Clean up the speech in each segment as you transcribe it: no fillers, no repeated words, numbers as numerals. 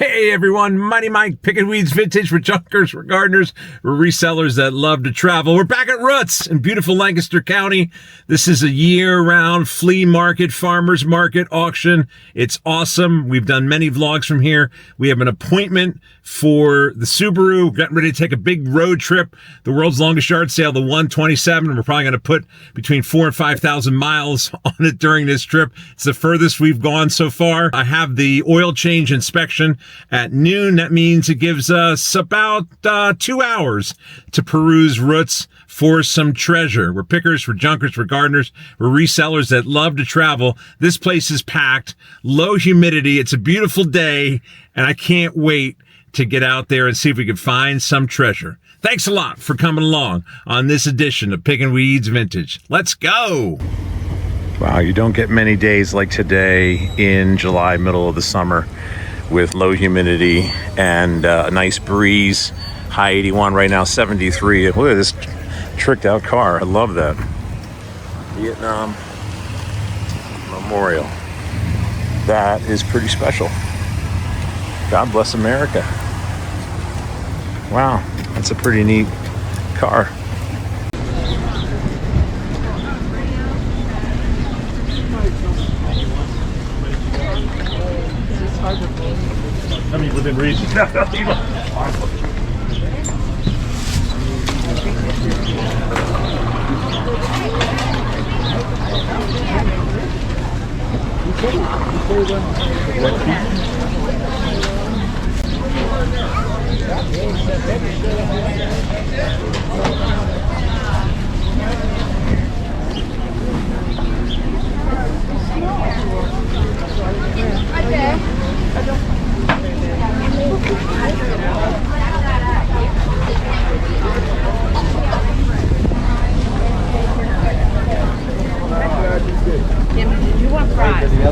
Hey everyone, Mighty Mike, Pickin Weeds Vintage. We're junkers, we're gardeners, we're resellers that love to travel. We're back at Roots in beautiful Lancaster County. This is a year-round flea market, farmer's market auction. It's awesome. We've done many vlogs from here. We have an appointment for the Subaru. We're getting ready to take a big road trip, the world's longest yard sale, the 127. We're probably going to put between 4,000 and 5,000 miles on it during this trip. It's the furthest we've gone so far. I have the oil change inspection at noon. That means it gives us about 2 hours to peruse Roots for some treasure. We're pickers, we're junkers, we're gardeners, we're resellers that love to travel. This place is packed, low humidity. It's a beautiful day, and I can't wait to get out there and see if we can find some treasure. Thanks a lot for coming along on this edition of Pickin Weeds Vintage. Let's go. Wow, you don't get many days like today in July, middle of the summer, with low humidity and a nice breeze. High 81 right now, 73. Look at this tricked out car. I love that. Vietnam Memorial. That is pretty special. God bless America. Wow, that's a pretty neat car. I mean, within reason.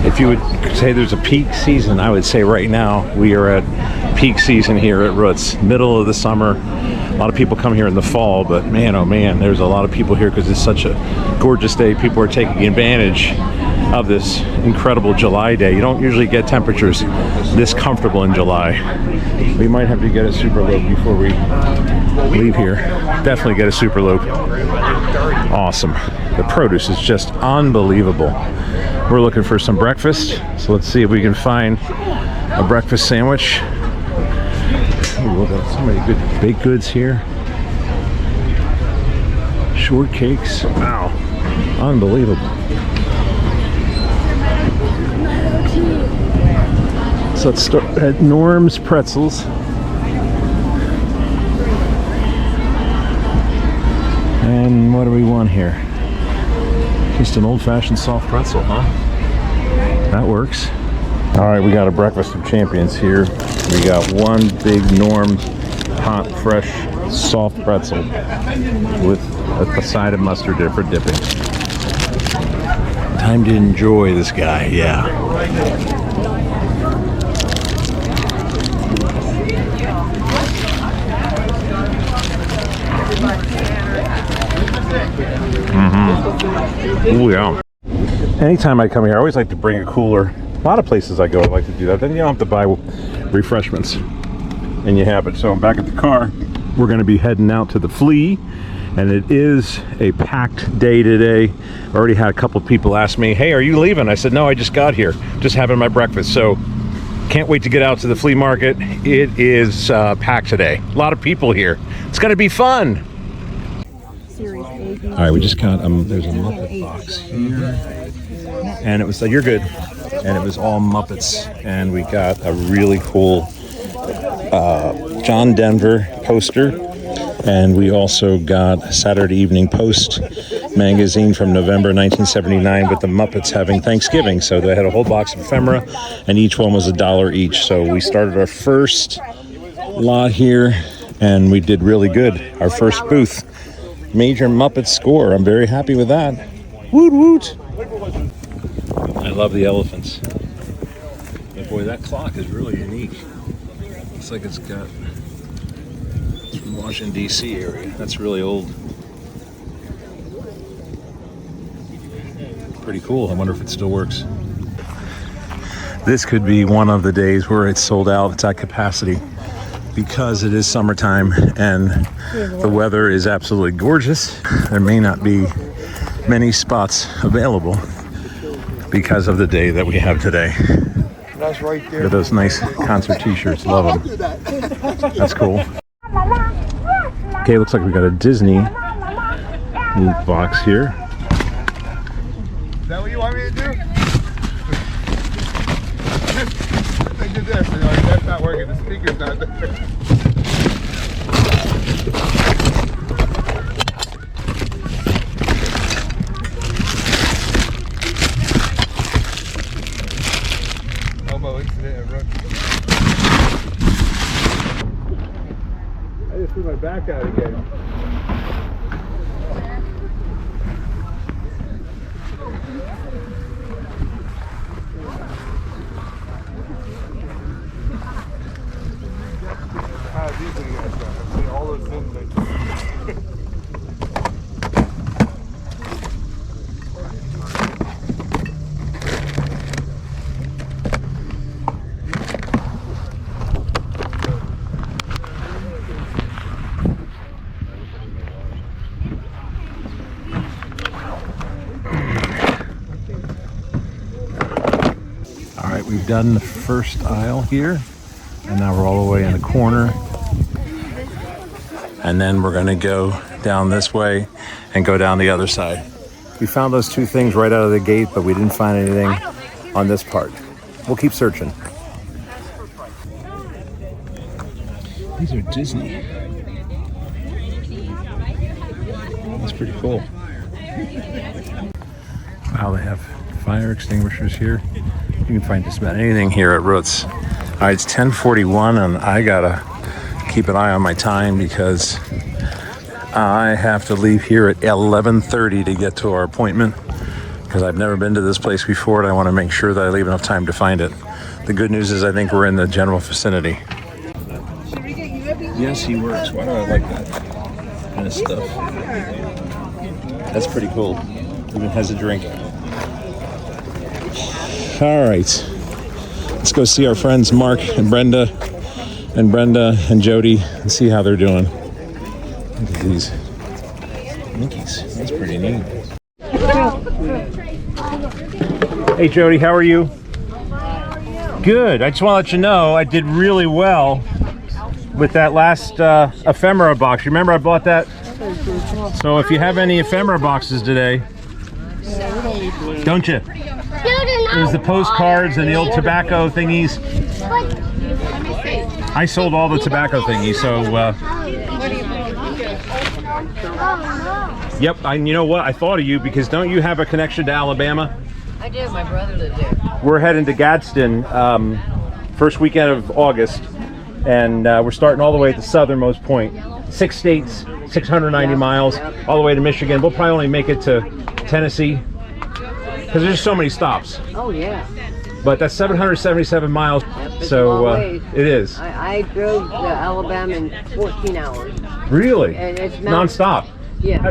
If you would say there's a peak season, I would say right now we are at peak season here at Roots, middle of the summer. A lot of people come here in the fall, but man, oh man, there's a lot of people here because it's such a gorgeous day. People are taking advantage of this incredible July day. You don't usually get temperatures this comfortable in July. We might have to get a super loop before we leave here. Definitely get a super loop. Awesome. The produce is just unbelievable. We're looking for some breakfast, so let's see if we can find a breakfast sandwich. Ooh, so many good baked goods here. Shortcakes. Wow. Unbelievable. So let's start at Norm's Pretzels. And what do we want here? Just an old-fashioned soft pretzel, huh? That works. All right, we got a breakfast of champions here. We got one big Norm hot, fresh, soft pretzel with a side of mustard there for dipping. Time to enjoy this guy, yeah. Oh yeah. Anytime I come here, I always like to bring a cooler. A lot of places I go, I like to do that. Then you don't have to buy refreshments, and you have it. So I'm back at the car. We're going to be heading out to the flea, and it is a packed day today. I already had a couple people ask me, "Hey, are you leaving?" I said, "No, I just got here, just having my breakfast." So can't wait to get out to the flea market. It is packed today. A lot of people here. It's going to be fun. All right, we just got there's a Muppet box here, and it was you're good, and it was all Muppets, and we got a really cool John Denver poster, and we also got a Saturday Evening Post magazine from November 1979 with the Muppets having Thanksgiving. So they had a whole box of ephemera, and each one was $1 each. So we started our first lot here, and we did really good. Our first booth. Major Muppet score. I'm very happy with that. Woot woot! I love the elephants. But boy, that clock is really unique. Looks like it's got Washington, D.C. area. That's really old. Pretty cool. I wonder if it still works. This could be one of the days where it's sold out. It's at capacity because it is summertime and the weather is absolutely gorgeous. There may not be many spots available because of the day that we have today. That's right there. Look at those nice concert t-shirts. Love them. That's cool. Okay, looks like we got a Disney loot box here. Is that what you want me to do? I did this. You know, that's not working. The speaker's not there. I just threw my back out again. All those things All right, we've done the first aisle here, and now we're all the way in the corner. And then we're gonna go down this way and go down the other side. We found those two things right out of the gate, but we didn't find anything on this part. We'll keep searching. These are Disney. That's pretty cool. Wow, they have fire extinguishers here. You can find just about anything here at Roots. All right, it's 10:41 and I gotta keep an eye on my time because I have to leave here at 11:30 to get to our appointment because I've never been to this place before and I want to make sure that I leave enough time to find it. The good news is I think we're in the general vicinity. Yes, he works. Why do I like that kind of stuff? That's pretty cool. Even has a drink. All right, let's go see our friends Mark and Brenda and Jody and see how they're doing. Look at these Mickeys. That's pretty neat. Hey Jody, how are you? Good. I just want to let you know I did really well with that last ephemera box. You remember I bought that? So if you have any ephemera boxes today, don't you? There's the postcards and the old tobacco thingies. I sold all the tobacco thingies, so yep. You know what? I thought of you because don't you have a connection to Alabama? I do. My brother lived there. We're heading to Gadsden first weekend of August, and we're starting all the way at the southernmost point. 6 states, 690 miles, all the way to Michigan. We'll probably only make it to Tennessee because there's just so many stops. Oh yeah. But that's 777 miles, so it is. I drove to Alabama in 14 hours. Really? And it's non-stop? Yeah.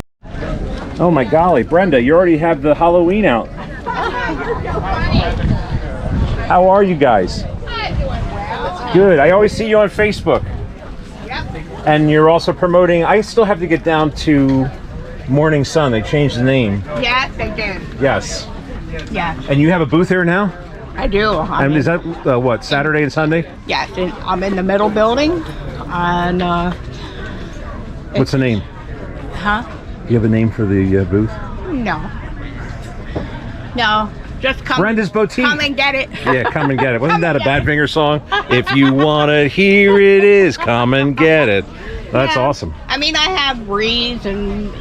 Oh my golly, Brenda, you already have the Halloween out. How are you guys? Good. I always see you on Facebook. And you're also promoting, I still have to get down to Morning Sun. They changed the name. Yes, they did. Yes. Yes, And you have a booth here now? I do. And is that what, Saturday and Sunday? Yes, I'm in the middle building. And, What's the name? huh? You have a name for the booth? No. No, just come. Brenda's Boutique. Come and get it. Yeah, come and get it. Wasn't that a Badfinger song? If you want it, here it is. Come and get it. That's Yeah. awesome. I mean, I have wreaths and,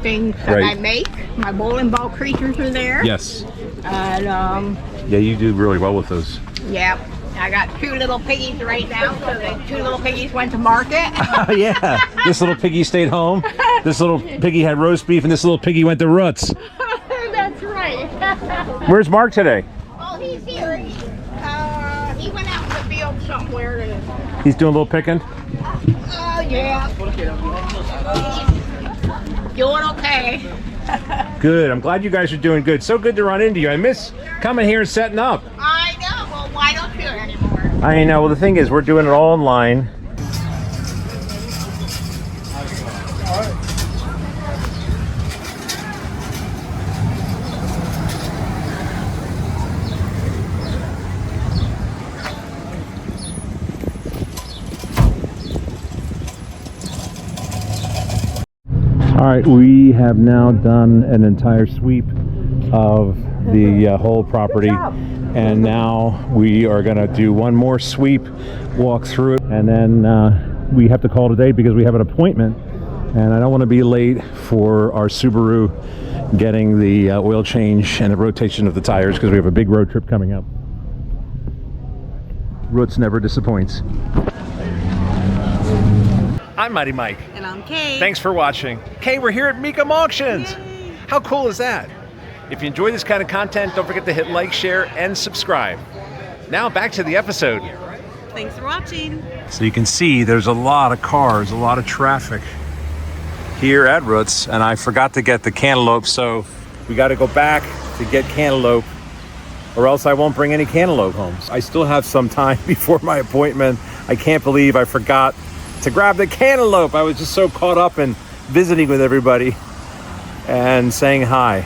things that Right. I make. My bowling ball creatures are there. Yes. And, Yeah, you do really well with those. yeah. I got 2 little piggies right now, so the 2 little piggies went to market. Yeah. This little piggy stayed home. This little piggy had roast beef, and this little piggy went to Roots. That's right. Where's Mark today? Oh, he's here. He went out in the field somewhere. He's doing a little picking? Oh, yeah. Doing okay. Good. I'm glad you guys are doing good. So good to run into you. I miss coming here and setting up. I know. Well, I don't feel it anymore. I know. Well, the thing is, we're doing it all online. All right, we have now done an entire sweep of the whole property, and now we are going to do one more sweep, walk through it, and then we have to call today because we have an appointment, and I don't want to be late for our Subaru getting the oil change and the rotation of the tires because we have a big road trip coming up. Roots never disappoints. I'm Mighty Mike. And I'm Kay. Thanks for watching. Kay, we're here at Mecum Auctions. Yay. How cool is that? If you enjoy this kind of content, don't forget to hit like, share, and subscribe. Now back to the episode. Thanks for watching. So you can see there's a lot of cars, a lot of traffic here at Roots, and I forgot to get the cantaloupe, so we got to go back to get cantaloupe, or else I won't bring any cantaloupe home. I still have some time before my appointment. I can't believe I forgot to grab the cantaloupe. I was just so caught up in visiting with everybody and saying hi.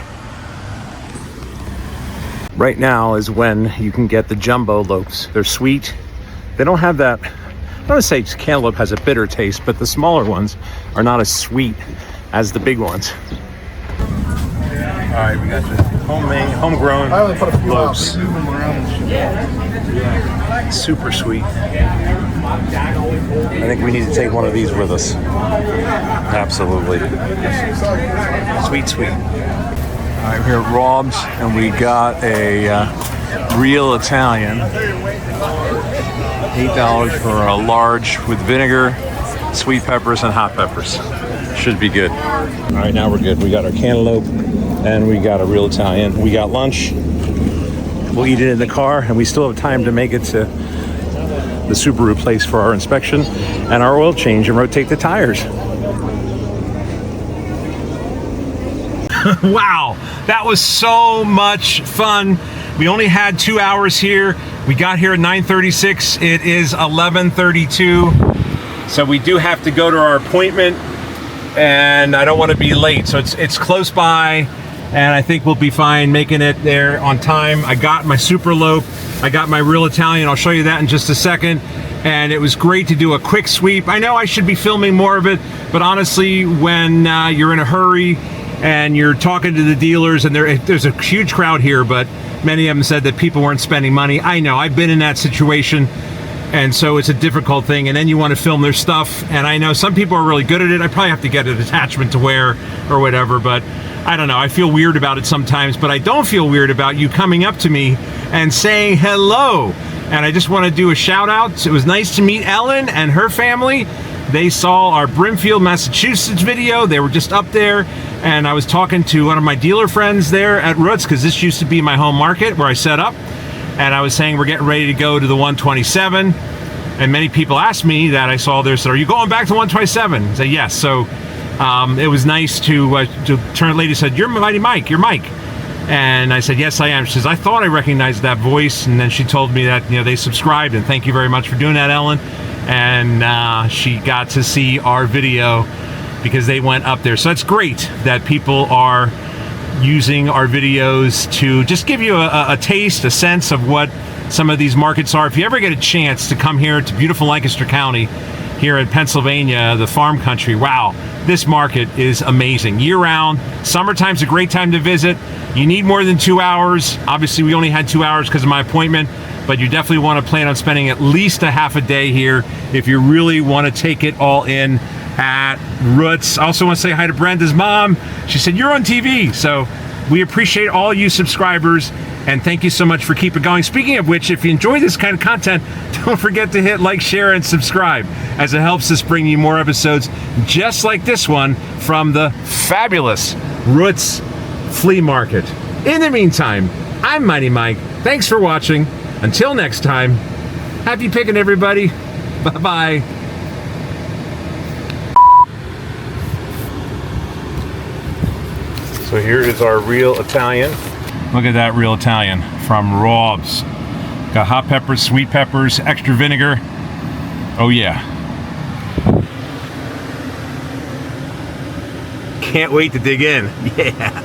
Right now is when you can get the jumbo lopes. They're sweet. They don't have that, I don't want to say cantaloupe has a bitter taste, but the smaller ones are not as sweet as the big ones. All right, we got the homegrown I only put a few lopes. out. They move them around and shit. Super sweet. I think we need to take one of these with us. Absolutely. Sweet, sweet. All right, we're here at Rob's, and we got a real Italian. $8 for a large with vinegar, sweet peppers, and hot peppers. Should be good. All right, now we're good. We got our cantaloupe, and we got a real Italian. We got lunch. We'll eat it in the car, and we still have time to make it to the Subaru place for our inspection and our oil change and rotate the tires. Wow, that was so much fun. We only had 2 hours here. We got here at 9:36. It is 11:32. So we do have to go to our appointment, and I don't want to be late. So it's close by, and I think we'll be fine making it there on time. I got my Super Lope. I got my real Italian. I'll show you that in just a second. And it was great to do a quick sweep. I know I should be filming more of it, but honestly, when you're in a hurry and you're talking to the dealers, and there's a huge crowd here, but many of them said that people weren't spending money. I know, I've been in that situation, and so it's a difficult thing. And then you want to film their stuff, and I know some people are really good at it. I probably have to get an attachment to wear or whatever, but I don't know. I feel weird about it sometimes, but I don't feel weird about you coming up to me and saying hello. And I just want to do a shout out. It was nice to meet Ellen and her family. They saw our Brimfield, Massachusetts video. They were just up there, and I was talking to one of my dealer friends there at Roots, because this used to be my home market where I set up, and I was saying we're getting ready to go to the 127, and many people asked me that I saw there, said, are you going back to 127? I said yes. So it was nice to turn. A lady said, you're Mighty Mike, you're Mike. And I said, yes, I am. She says, I thought I recognized that voice. And then she told me that, you know, they subscribed, and thank you very much for doing that, Ellen. And she got to see our video because they went up there. So it's great that people are using our videos to just give you a taste, a sense of what some of these markets are. If you ever get a chance to come here to beautiful Lancaster County, here in Pennsylvania, the farm country, wow, this market is amazing. Year-round, summertime's a great time to visit. You need more than 2 hours. Obviously, we only had 2 hours because of my appointment, but you definitely want to plan on spending at least a half a day here if you really want to take it all in at Roots. I also want to say hi to Brenda's mom. She said, you're on TV. So we appreciate all you subscribers, and thank you so much for keeping going. Speaking of which, if you enjoy this kind of content, don't forget to hit like, share, and subscribe, as it helps us bring you more episodes just like this one from the fabulous Roots Flea Market. In the meantime, I'm Mighty Mike. Thanks for watching. Until next time, happy picking, everybody. Bye-bye. So here is our real Italian. Look at that real Italian from Rob's. Got hot peppers, sweet peppers, extra vinegar. Oh yeah. Can't wait to dig in. Yeah.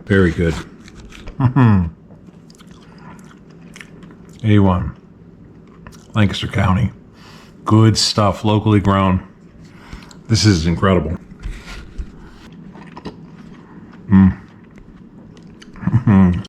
Very good. A1. Lancaster County. Good stuff, locally grown. This is incredible.